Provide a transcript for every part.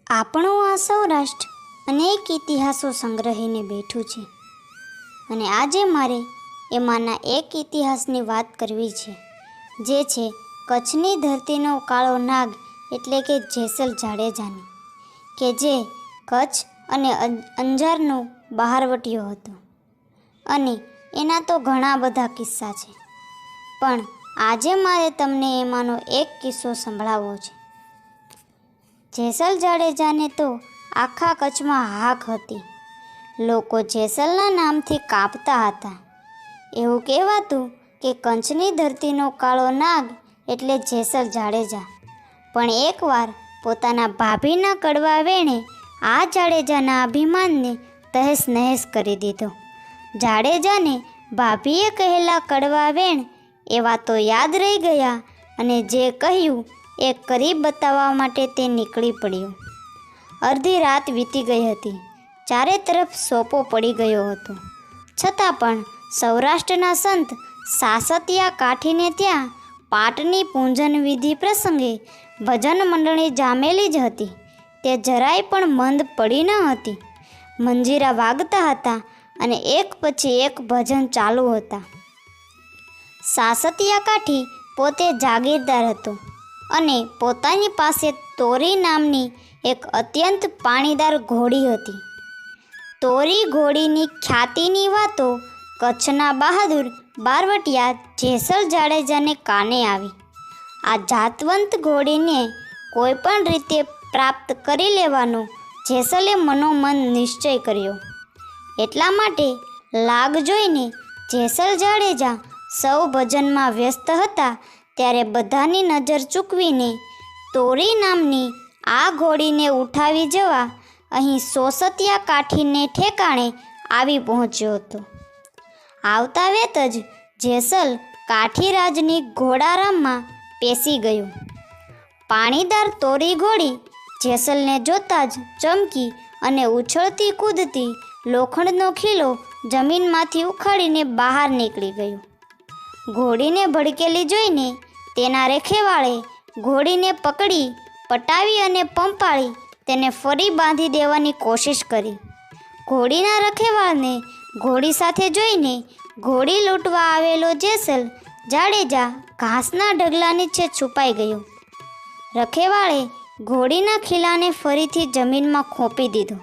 આપણું આ સૌરાષ્ટ્ર અનેક ઇતિહાસો સંગ્રહીને બેઠું છે અને આજે મારે એમાંના એક ઇતિહાસની વાત કરવી છે, જે છે કચ્છની ધરતીનો કાળો નાગ એટલે કે જેસલ જાડેજાની, કે જે કચ્છ અને અંજારનો બહારવટીયો હતો. અને એના તો ઘણા બધા કિસ્સા છે, પણ આજે મારે તમને એમાંનો એક કિસ્સો સંભળાવવો છે. જેસલ જાડેજાને તો આખા કચ્છમાં હાક હતી. લોકો જેસલના નામથી કાપતા હતા. એવું કહેવાતું કે કચ્છની ધરતીનો કાળો નાગ એટલે જેસલ જાડેજા. પણ એકવાર પોતાના ભાભીના કડવા વેણે આ જાડેજાના અભિમાનને તહેસ નહેસ કરી દીધો. જાડેજાને ભાભીએ કહેલા કડવા વેણ એવા તો યાદ રહી ગયા અને જે કહ્યું એ કરી બતાવવા માટે તે નીકળી પડ્યો. અડધી રાત વીતી ગઈ હતી. ચારે તરફ સોપો પડી ગયો હતો. છતાં પણ સૌરાષ્ટ્રના સંત સાસતિયા કાઠીને ત્યાં પાટની પૂંજન વિધિ પ્રસંગે ભજન મંડળી જામેલી જ હતી. તે જરાય પણ મંદ પડી ન હતી. મંજીરા વાગતા હતા અને એક પછી એક ભજન ચાલુ હતા. સાસતિયા કાઠી પોતે જાગીરદાર હતો અને પોતાની પાસે તોરી નામની એક અત્યંત પાણીદાર ઘોડી હતી. તોરી ઘોડીની ખ્યાતિની વાતો કચ્છના બહાદુર બારવટિયા જેસલ જાડેજાને કાને આવી. આ જાતવંત ઘોડીને કોઈ પણ રીતે પ્રાપ્ત કરી લેવાનો જેસલે મનોમન નિશ્ચય કર્યો. એટલા માટે લાગ જોઈને જેસલ જાડેજા સૌ ભજનમાં વ્યસ્ત હતા ત્યારે બધાની નજર ચૂકવીને તોરી નામની આ ઘોડીને ઉઠાવી જવા અહીં સોસતિયા કાઠીને ઠેકાણે આવી પહોંચ્યો હતો. આવતા વેત જ જેસલ કાઠીરાજની ઘોડારામમાં પેસી ગયું. પાણીદાર તોરી ઘોડી જેસલને જોતાં જ ચમકી અને ઉછળતી કૂદતી લોખંડનો ખીલો જમીનમાંથી ઉખાડીને બહાર નીકળી ગયો. ઘોડીને ભડકેલી જોઈને તેના રેખેવાળે ઘોડીને પકડી પટાવી અને પંપાળી તેને ફરી બાંધી દેવાની કોશિશ કરી. ઘોડીના રખેવાળને ઘોડી સાથે જોઈને ઘોડી લૂંટવા આવેલો જેસલ જાડેજા ઘાસના ઢગલા નીચે છુપાઈ ગયો. રખેવાળે ઘોડીના ખીલાને ફરીથી જમીનમાં ખોપી દીધો.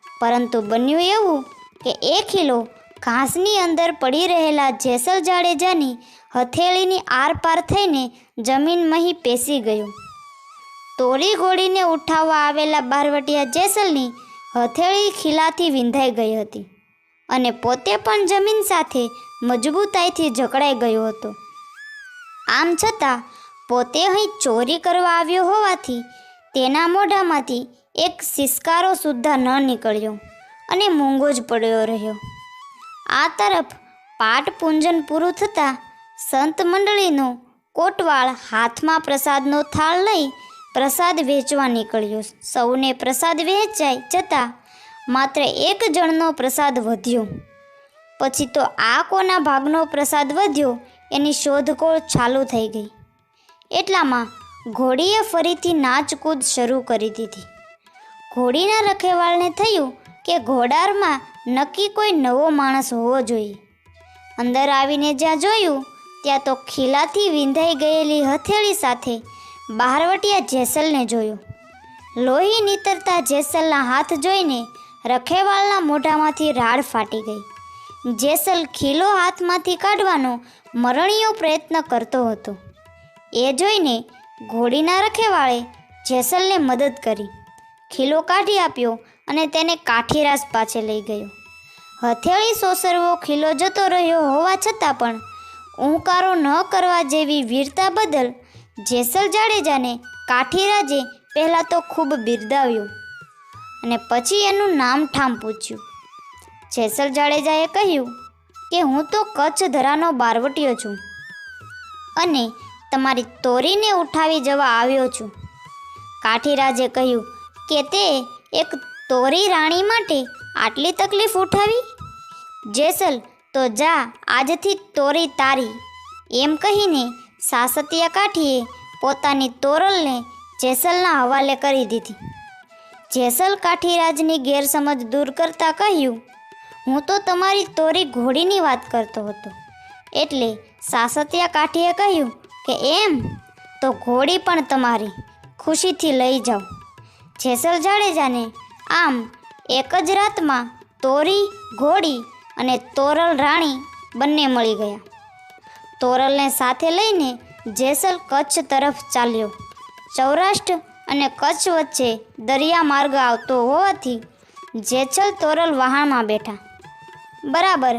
પરંતુ બન્યું એવું કે એ ખીલો ઘાસની અંદર પડી રહેલા જેસલ જાડેજાની હથેળીની આરપાર થઈને જમીનમાં પેસી ગયો. તોરી ઘોડીને ઉઠાવવા આવેલા બારવટિયા જેસલની હથેળી ખીલાથી વિંધાઈ ગઈ હતી અને પોતે પણ જમીન સાથે મજબૂતાઈથી જકડાઈ ગયો હતો. આમ છતાં પોતે અહીં ચોરી કરવા આવ્યો હોવાથી તેના મોઢામાંથી એક સિસકારો સુદ્ધા ન નીકળ્યો અને મૂંગો જ પડ્યો રહ્યો. આ તરફ પાટ પૂંજન પૂરું થતાં સંત મંડળીનો કોટવાળ હાથમાં પ્રસાદનો થાળ લઈ પ્રસાદ વહેંચવા નીકળ્યો. સૌને પ્રસાદ વહેંચાઈ જતાં માત્ર એક જણનો પ્રસાદ વધ્યો. પછી તો આ કોના ભાગનો પ્રસાદ વધ્યો એની શોધખોળ ચાલુ થઈ ગઈ. એટલામાં ઘોડીએ ફરીથી નાચકૂદ શરૂ કરી દીધી. ઘોડીના રખેવાળને થયું કે ઘોડારમાં નક્કી કોઈ નવો માણસ હોવો જોઈએ. અંદર આવીને જ્યાં જોયું ત્યાં તો ખીલાથી વિંધાઈ ગયેલી હથેળી સાથે બહારવટિયા જેસલને જોયો. લોહી નીતરતા જેસલના હાથ જોઈને રખેવાળના મોઢામાંથી રાડ ફાટી ગઈ. જેસલ ખીલો હાથમાંથી કાઢવાનો મરણીયો પ્રયત્ન કરતો હતો. એ જોઈને ઘોડીના રખેવાળે જેસલને મદદ કરી. ખીલો કાઢી આપ્યો અને તેને કાઠીરાજ પાસે લઈ ગયો. હથેળી સોસરવો ખીલો જતો રહ્યો હોવા છતાં પણ ઉહકારો ન કરવા જેવી વીરતા બદલ જેસલ જાડેજાને કાઠીરાજે પહેલાં તો ખૂબ બિરદાવ્યો અને પછી એનું નામ ઠામ પૂછ્યું. જેસલ જાડેજાએ કહ્યું કે હું તો કચ્છ ધરાનો બારવટીયો છું અને તમારી તોરીને ઉઠાવી જવા આવ્યો છું. કાઠીરાજે કહ્યું કે તે એક તોરી રાણી માટે આટલી તકલીફ ઉઠાવી? જેસલ તો જા, આજથી તોરી તારી, એમ કહીને સાસતિયા કાઠીએ પોતાની તોરલને જેસલના હવાલે કરી દીધી. જેસલ કાઠીરાજની ગેરસમજ દૂર કરતાં કહ્યું, હું તો તમારી તોરી ઘોડીની વાત કરતો હતો. એટલે સાસતિયા કાઠીએ કહ્યું કે એમ તો ઘોડી પણ તમારી, ખુશીથી લઈ જાઓ. જેસલ જાડેજાને આમ એક જ રાતમાં તોરી, ઘોડી અને તોરલ રાણી બંને મળી ગયા. તોરલને સાથે લઈને જેસલ કચ્છ તરફ ચાલ્યો. સૌરાષ્ટ્ર અને કચ્છ વચ્ચે દરિયા માર્ગ આવતો હોવાથી જેસલ તોરલ વહાણમાં બેઠા. બરાબર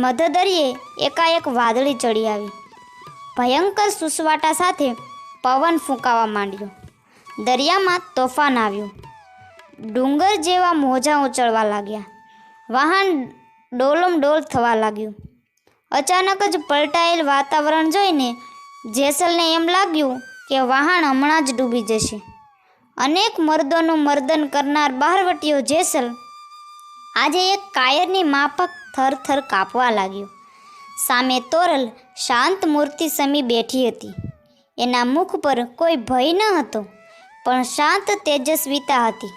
મધદરિયે એકાએક વાદળી ચડી આવી. ભયંકર સુસવાટા સાથે પવન ફૂંકાવા માંડ્યો. દરિયામાં તોફાન આવ્યું. ડુંગર જેવા મોજા ઉછળવા લાગ્યા. વહાણ ડોલમડોલ થવા લાગ્યું. અચાનક જ પલટાયેલ વાતાવરણ જોઈને જેસલને એમ લાગ્યું કે વહાણ હમણાં જ ડૂબી જશે. અનેક મર્દોનું મર્દન કરનાર બહારવટીયો જેસલ આજે એક કાયરની માફક થરથર કાપવા લાગ્યો. સામે તોરલ શાંત મૂર્તિ સમી બેઠી હતી. એના મુખ પર કોઈ ભય ન હતો, પણ શાંત તેજસ્વીતા હતી.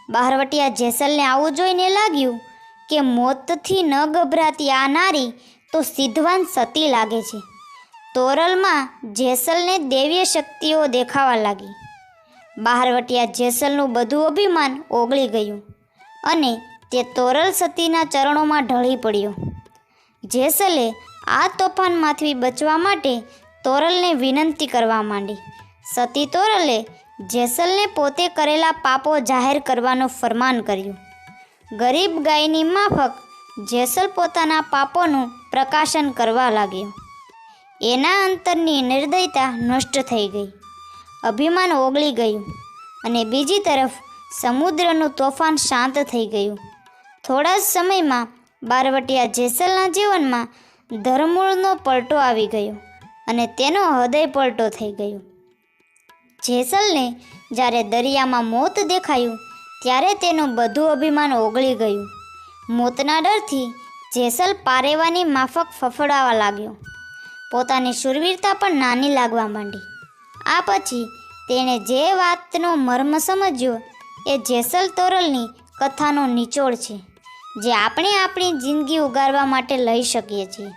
બહારવટીયા જેસલને આવું જોઈને લાગ્યું કે મોતથી ન ગભરાતી આ નારી તો સિદ્ધવાન સતી લાગે છે. તોરલમાં જેસલને દૈવીય શક્તિઓ દેખાવા લાગી. બહારવટીયા જેસલનું બધું અભિમાન ઓગળી ગયું અને તે તોરલ સતીના ચરણોમાં ઢળી પડ્યો. જેસલે આ તોફાનમાંથી બચવા માટે તોરલને વિનંતી કરવા માંડી. સતી તોરલે જેસલને પોતે કરેલા પાપો જાહેર કરવાનું ફરમાન કર્યું. ગરીબ ગાયની માફક જેસલ પોતાના પાપોનું પ્રકાશન કરવા લાગ્યો. એના અંતરની નિર્દયતા નષ્ટ થઈ ગઈ. અભિમાન ઓગળી ગયું અને બીજી તરફ સમુદ્રનું તોફાન શાંત થઈ ગયું. થોડા જ સમયમાં બહારવટીયા જેસલના જીવનમાં ધરમૂળનો પલટો આવી ગયો અને તેનો હૃદય પલટો થઈ ગયો. જેસલને જ્યારે દરિયામાં મોત દેખાયું ત્યારે તેનું બધું અભિમાન ઓગળી ગયું. મોતના ડરથી જેસલ પારેવાની માફક ફફડાવા લાગ્યો. પોતાની શૂરવીરતા પણ નાની લાગવા માંડી. આ પછી તેણે જે વાતનો મર્મ સમજ્યો એ જેસલ તોરલની કથાનો નિચોડ છે, જે આપણે આપણી જિંદગી ઉગારવા માટે લઈ શકીએ છીએ.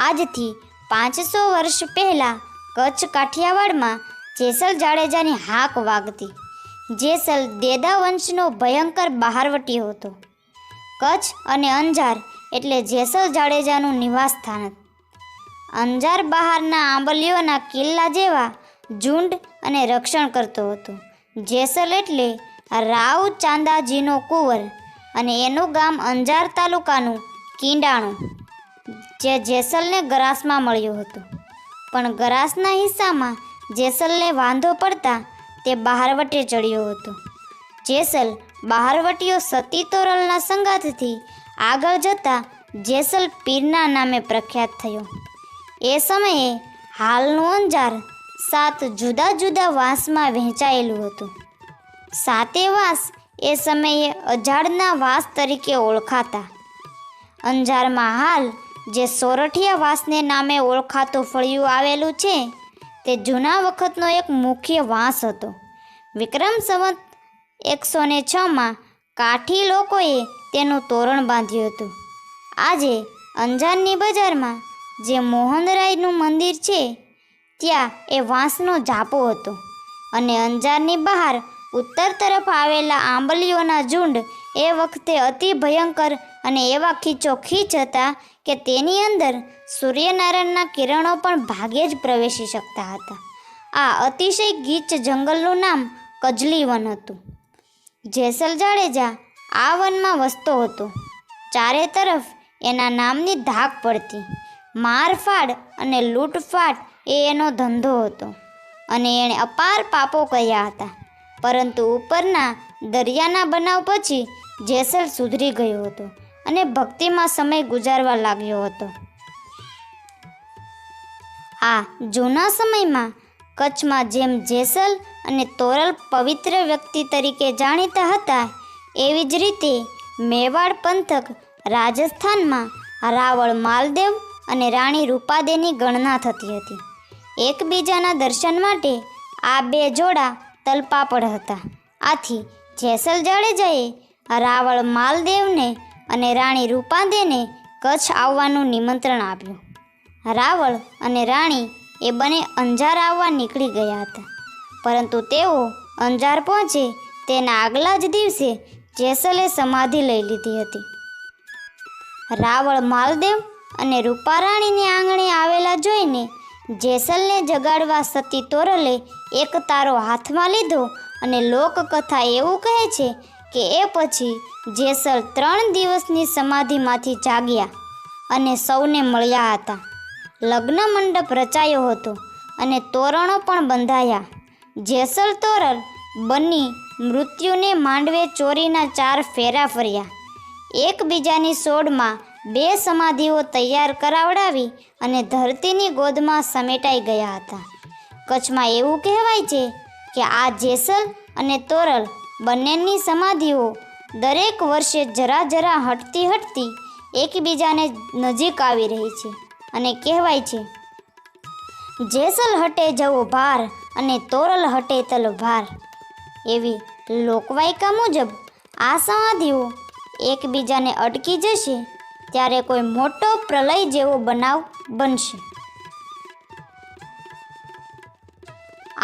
આજથી 500 વર્ષ પહેલાં કચ્છ કાઠિયાવાડમાં જેસલ જાડેજાની હાક વાગતી. જેસલ દેદા વંશનો ભયંકર બહારવટીયો હતો. કચ્છ અને અંજાર એટલે જેસલ જાડેજાનું નિવાસસ્થાન. અંજાર બહારના આંબલીઓના કિલ્લા જેવા ઝુંડ અને રક્ષણ કરતો હતો. જેસલ એટલે રાવ ચાંદાજીનો કુંવર અને એનું ગામ અંજાર તાલુકાનું કીંડાણું, જે જેસલને ગરાસમાં મળ્યું હતું. પણ ગરાસના હિસ્સામાં જેસલને વાંધો પડતા તે બહારવટે ચડ્યો હતો. જેસલ બહારવટીયો સતી તોરલના સંગાથથી આગળ જતા જેસલ પીરના નામે પ્રખ્યાત થયો. એ સમયે હાલનું અંજાર 7 જુદા જુદા વાસમાં વહેંચાયેલું હતું. 7 વાસ એ સમયે અજાડના વાસ તરીકે ઓળખાતા. અંજારમાં હાલ જે સોરઠિયા વાસને નામે ઓળખાતું ફળિયું આવેલું છે તે જૂના વખતનો એક મુખ્ય વાસ હતો. વિક્રમ સંવત 106માં કાઠી લોકોએ તેનું તોરણ બાંધ્યું હતું. આજે અંજારની બજારમાં જે મોહનરાયનું મંદિર છે ત્યાં એ વાંસનો ઝાપો હતો અને અંજારની બહાર ઉત્તર તરફ આવેલા આંબલીઓના ઝુંડ એ વખતે અતિ ભયંકર અને એવા ખીચોખીચ હતા કે તેની અંદર સૂર્યનારાયણના કિરણો પણ ભાગ્યે જ પ્રવેશી શકતા હતા. આ અતિશય ગીચ જંગલનું નામ કજલી વન હતું. જેસલ જાડેજા આ વનમાં વસતો હતો. ચારે તરફ એના નામની ધાક પડતી. મારફાડ અને લૂંટફાટ એ એનો ધંધો હતો અને એણે અપાર પાપો કર્યા હતા. પરંતુ ઉપરના દરિયાના બનાવ પછી જેસલ સુધરી ગયો હતો અને ભક્તિમાં સમય ગુજારવા લાગ્યો હતો. આ જૂના સમયમાં કચ્છમાં જેમ જેસલ અને તોરલ પવિત્ર વ્યક્તિ તરીકે જાણીતા હતા, એવી જ રીતે મેવાડ પંથક રાજસ્થાનમાં રાવળ માલદેવ અને રાણી રૂપાદેની ગણના થતી હતી. એકબીજાના દર્શન માટે આ બે જોડા તલપાપડ હતા. આથી જેસલ જાડેજાએ રાવળ માલદેવને અને રાણી રૂપાદેને કચ્છ આવવાનું નિમંત્રણ આપ્યું. રાવળ અને રાણી એ બંને અંજાર આવવા નીકળી ગયા હતા, પરંતુ તેઓ અંજાર પહોંચે તેના આગલા જ દિવસે જેસલે સમાધિ લઈ લીધી હતી. રાવળ માલદેવ અને રૂપારાણીને આંગણે આવેલા જોઈને જેસલને જગાડવા સતી તોરલે એક તારો હાથમાં લીધો અને લોકકથા એવું કહે છે કે એ પછી જેસલ 3 દિવસની સમાધિમાંથી જાગ્યા અને સૌને મળ્યા હતા. લગ્ન મંડપ રચાયો હતો અને તોરણો પણ બંધાયા. જેસલ તોરલ બની મૃત્યુને માંડવે ચોરીના 4 ફેરા ફર્યા. એકબીજાની સોડમાં 2 સમાધિઓ તૈયાર કરાવડાવી અને ધરતીની ગોદમાં સમેટાઈ ગયા હતા. કચ્છમાં એવું કહેવાય છે કે આ જેસલ અને તોરલ બંનેની સમાધિઓ દરેક વર્ષે જરા જરા હટતી એકબીજાને નજીક આવી રહી છે અને કહેવાય છે, જેસલ હટે જવો ભાર અને તોરલ હટે તલભાર. એવી લોકવાયકા મુજબ આ સમાધિઓ એકબીજાને અટકી જશે ત્યારે કોઈ મોટો પ્રલય જેવો બનાવ બનશે.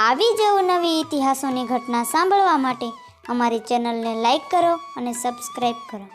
આવી જ નવી ઇતિહાસોની ઘટના સાંભળવા માટે અમારી ચેનલને લાઈક કરો અને સબસ્ક્રાઈબ કરો.